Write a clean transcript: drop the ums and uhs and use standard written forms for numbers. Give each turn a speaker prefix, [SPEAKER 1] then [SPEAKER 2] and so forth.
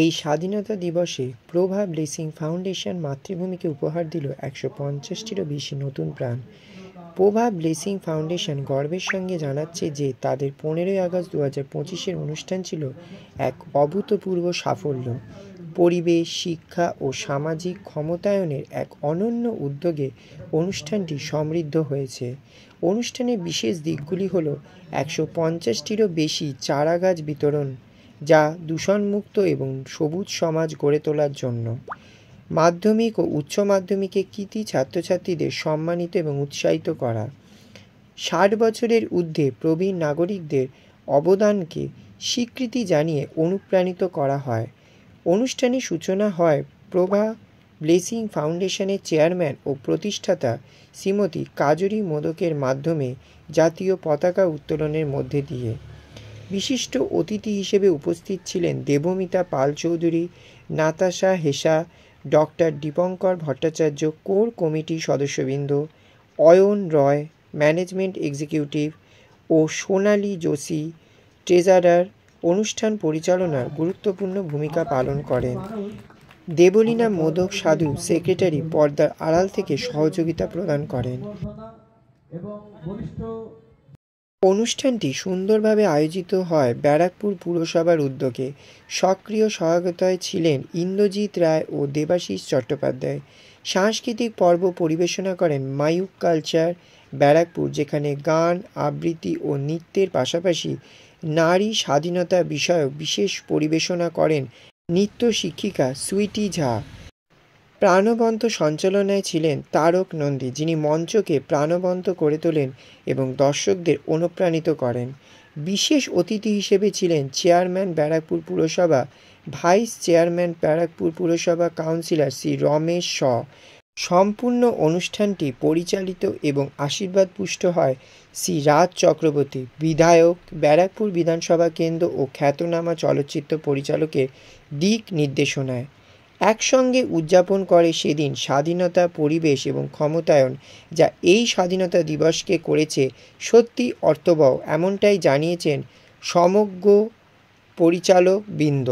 [SPEAKER 1] এই স্বাধীনতা দিবসে প্রভা ব্লেসিং ফাউন্ডেশন মাতৃভূমিকে উপহার দিল 150টিরও বেশি নতুন প্রাণ। প্রভা ব্লেসিং ফাউন্ডেশন গর্বের সঙ্গে জানাচ্ছে যে তাদের 15ই আগস্ট 2025-এর অনুষ্ঠান ছিল এক অভূতপূর্ব সাফল্য। পরিবেশ, শিক্ষা ও সামাজিক ক্ষমতায়নের এক অনন্য উদ্যোগে অনুষ্ঠানটি সমৃদ্ধ হয়েছে। অনুষ্ঠানের বিশেষ দিকগুলি হল 150টিরও বেশি চারা গাছ বিতরণ, যা দূষণমুক্ত এবং সবুজ সমাজ গড়ে তোলার জন্য। মাধ্যমিক ও উচ্চ মাধ্যমিকে কৃতী ছাত্রছাত্রীদের সম্মানিত এবং উৎসাহিত করা। 60 বছরের ঊর্ধ্বে প্রবীণ নাগরিকদের অবদানকে স্বীকৃতি জানিয়ে অনুপ্রাণিত করা হয়। অনুষ্ঠানের সূচনা হয় প্রভা ব্লেসিং ফাউন্ডেশনের চেয়ারম্যান ও প্রতিষ্ঠাতা শ্রীমতী কাজরি মোদকের মাধ্যমে জাতীয় পতাকা উত্তোলনের মধ্যে দিয়ে। বিশিষ্ট অতিথি হিসেবে উপস্থিত ছিলেন Debmita Pal Chowdhury, Natasha Hesa, doctor Dipankar Bhattacharya, core committee সদস্যবৃন্দ, অয়ন রয়, ম্যানেজমেন্ট এক্সিকিউটিভ ও সোনালী যোশী, ট্রেজারার। অনুষ্ঠান পরিচালনার গুরুত্বপূর্ণ ভূমিকা পালন করেন। দেবলীনা মোদক সাধু সেক্রেটারি পর্দার আড়াল থেকে সহযোগিতা প্রদান করেন। অনুষ্ঠানটি সুন্দরভাবে আয়োজিত হয় ব্যারাকপুর পুরসভার উদ্যোগে। সক্রিয় সহায়তায় ছিলেন ইন্দ্রজিৎ রায় ও দেবাশিস চট্টোপাধ্যায়। সাংস্কৃতিক পর্ব পরিবেশনা করেন মায়ুক কালচার ব্যারাকপুর, যেখানে গান, আবৃত্তি ও নৃত্যের পাশাপাশি নারী স্বাধীনতা বিষয়ক বিশেষ পরিবেশনা করেন নৃত্য শিক্ষিকা সুইটি ঝা। প্রাণবন্ত সঞ্চালনায় ছিলেন তারক নন্দী, যিনি মঞ্চকে প্রাণবন্ত করে তোলেন এবং দর্শকদের অনুপ্রাণিত করেন। বিশেষ অতিথি হিসেবে ছিলেন চেয়ারম্যান ব্যারাকপুর পুরসভা, ভাইস চেয়ারম্যান ব্যারাকপুর পুরসভা কাউন্সিলর শ্রী রমেশ শ। সম্পূর্ণ অনুষ্ঠানটি পরিচালিত এবং আশীর্বাদ পুষ্ট হয় শ্রী রাজ চক্রবর্তী, বিধায়ক, ব্যারাকপুর বিধানসভা কেন্দ্র ও খ্যাতনামা চলচ্চিত্র পরিচালকের দিক নির্দেশনায়। একসঙ্গে উদযাপন করে সেদিন স্বাধীনতা, পরিবেশ এবং ক্ষমতায়ন, যা এই স্বাধীনতা দিবসকে করেছে সত্যি অর্থবহ, এমনটাই জানিয়েছেন সমগ্র পরিচালক বৃন্দ।